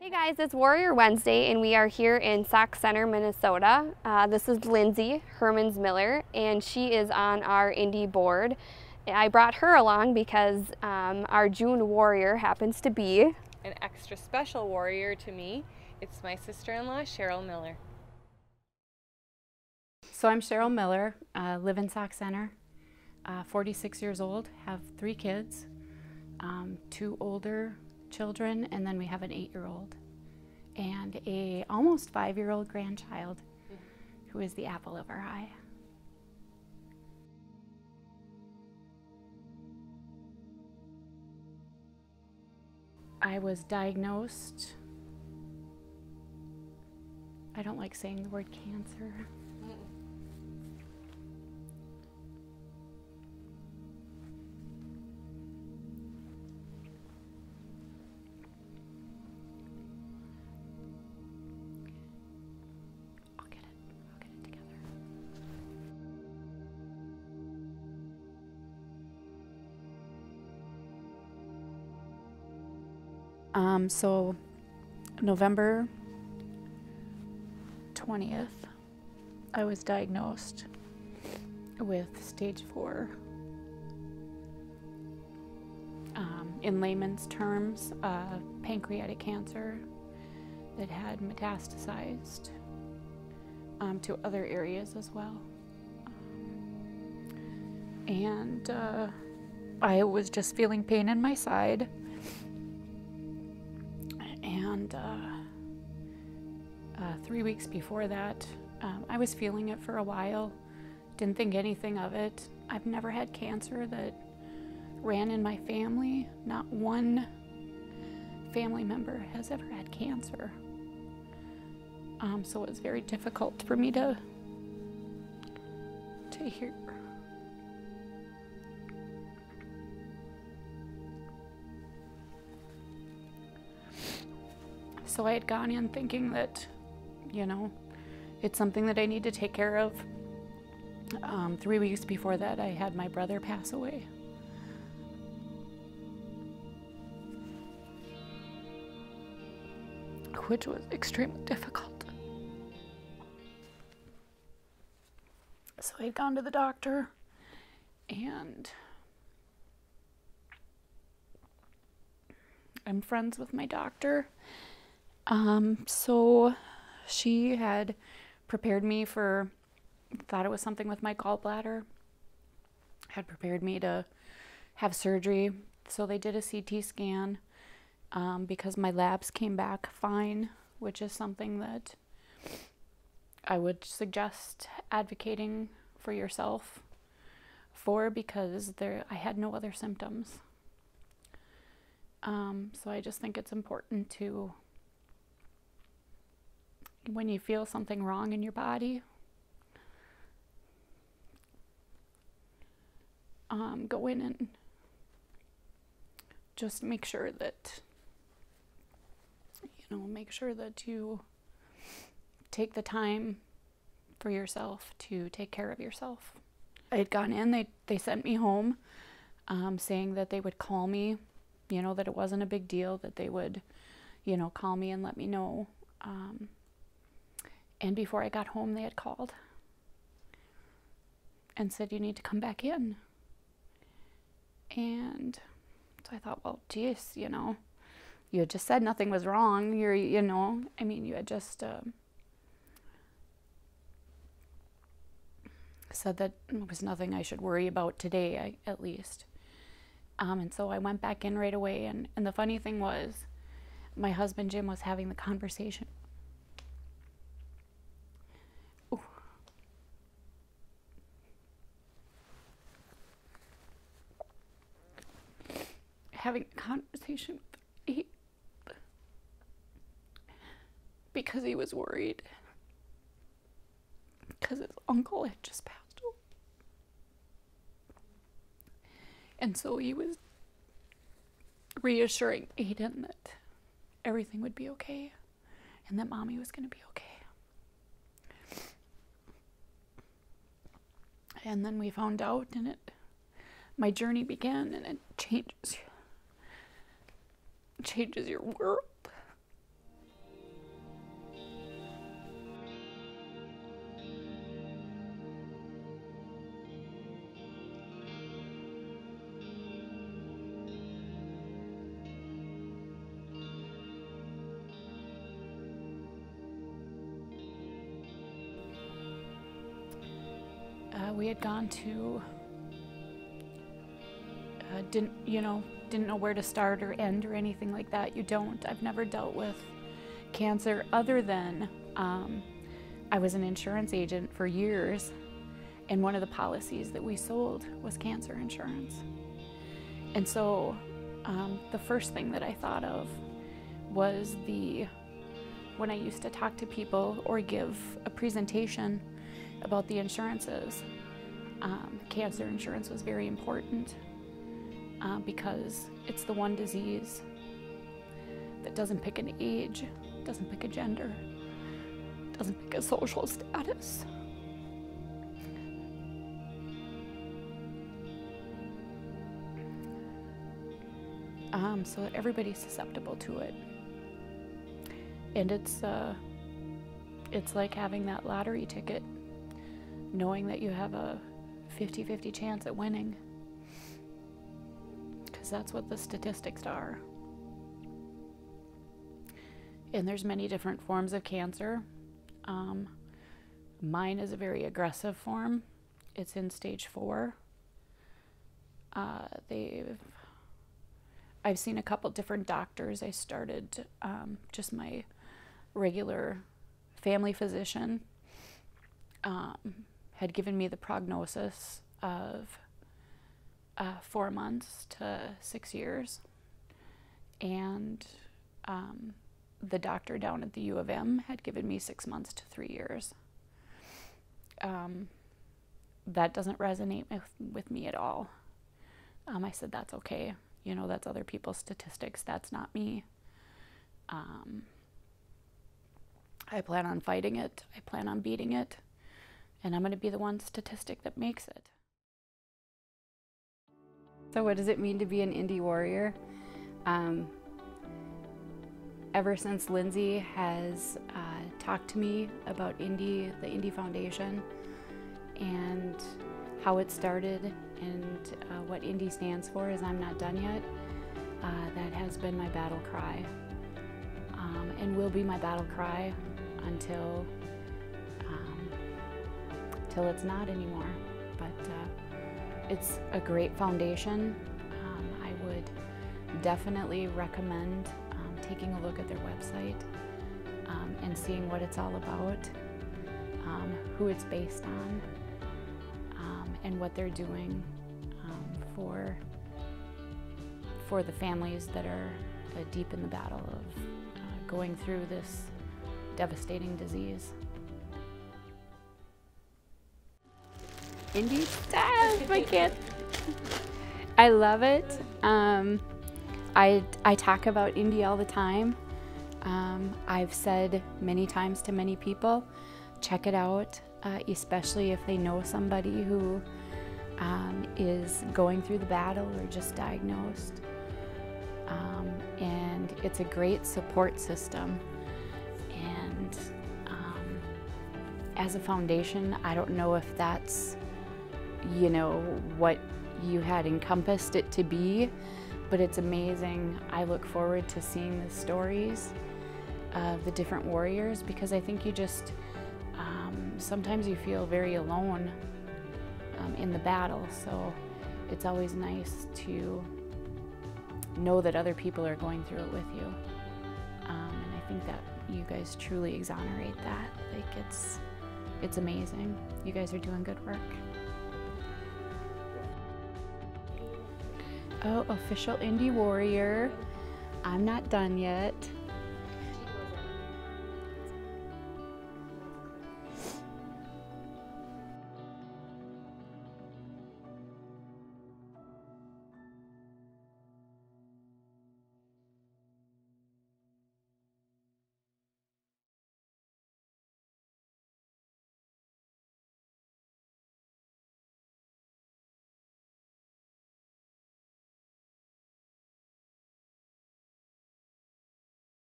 Hey guys, it's Warrior Wednesday and we are here in Sauk Center, Minnesota. This is Lindsay Miller and she is on our INDY board. I brought her along because our June warrior happens to be an extra special warrior to me. It's my sister-in-law, Cheryl Miller. So I'm Cheryl Miller, live in Sauk Center, 46 years old, have 3 kids, 2 older children, and then we have an 8-year-old and a almost 5-year-old grandchild who is the apple of our eye. I was diagnosed, I don't like saying the word cancer. I'll get it together. So November 20th, I was diagnosed with stage 4. In layman's terms, pancreatic cancer that had metastasized to other areas as well. And I was just feeling pain in my side. And 3 weeks before that, I was feeling it for a while, didn't think anything of it. I've never had cancer that ran in my family. Not one family member has ever had cancer. So it was very difficult for me to hear. So I had gone in thinking that, you know, it's something that I need to take care of. 3 weeks before that, I had my brother pass away. Which was extremely difficult. So I had gone to the doctor, and I'm friends with my doctor. So she had prepared me for, thought it was something with my gallbladder, had prepared me to have surgery. So they did a CT scan because my labs came back fine, which is something that I would suggest advocating for yourself for, because I had no other symptoms. So I just think it's important to, when you feel something wrong in your body, go in and just make sure that, make sure that you take the time for yourself to take care of yourself. I had gone in, they sent me home, saying that they would call me, that it wasn't a big deal, that they would, call me and let me know. And before I got home, they had called and said, you need to come back in. And so I thought, well, geez, you had just said nothing was wrong. You had just said that there was nothing I should worry about today, at least. And so I went back in right away. And the funny thing was, my husband, Jim, was having the conversation. Ooh. Having a conversation with me because he was worried because his uncle had just passed away. And so he was reassuring Aiden that everything would be okay and that Mommy was going to be okay. And then we found out, and my journey began, and it changes your world. we had gone to, didn't know where to start or end or anything like that. You don't. I've never dealt with cancer other than I was an insurance agent for years, and one of the policies that we sold was cancer insurance. And so the first thing that I thought of was when I used to talk to people or give a presentation about the insurances, cancer insurance was very important because it's the one disease that doesn't pick an age, doesn't pick a gender, doesn't pick a social status. So that everybody's susceptible to it. And it's like having that lottery ticket, knowing that you have a 50-50 chance at winning, because that's what the statistics are. And there's many different forms of cancer. Mine is a very aggressive form. It's in stage 4. I've seen a couple different doctors. I started just my regular family physician had given me the prognosis of 4 months to 6 years, and the doctor down at the U of M had given me 6 months to 3 years. That doesn't resonate with me at all. I said, that's okay. You know, that's other people's statistics. That's not me. I plan on fighting it. I plan on beating it. And I'm going to be the one statistic that makes it. So what does it mean to be an INDY warrior? Ever since Lindsay has talked to me about INDY, the INDY Foundation, and how it started and what INDY stands for is I'm not done yet. That has been my battle cry, and will be my battle cry until it's not anymore. But it's a great foundation. I would definitely recommend taking a look at their website and seeing what it's all about, who it's based on, and what they're doing for the families that are deep in the battle of going through this devastating disease. INDY stuff, I can't. I love it. I talk about INDY all the time. I've said many times to many people, check it out, especially if they know somebody who is going through the battle or just diagnosed. And it's a great support system. And as a foundation, I don't know if that's, you know, what you had encompassed it to be, but it's amazing. I look forward to seeing the stories of the different warriors, because I think you just, sometimes you feel very alone in the battle, so it's always nice to know that other people are going through it with you. And I think that you guys truly exonerate that. Like, it's amazing. You guys are doing good work. Oh, official INDY warrior. I'm not done yet.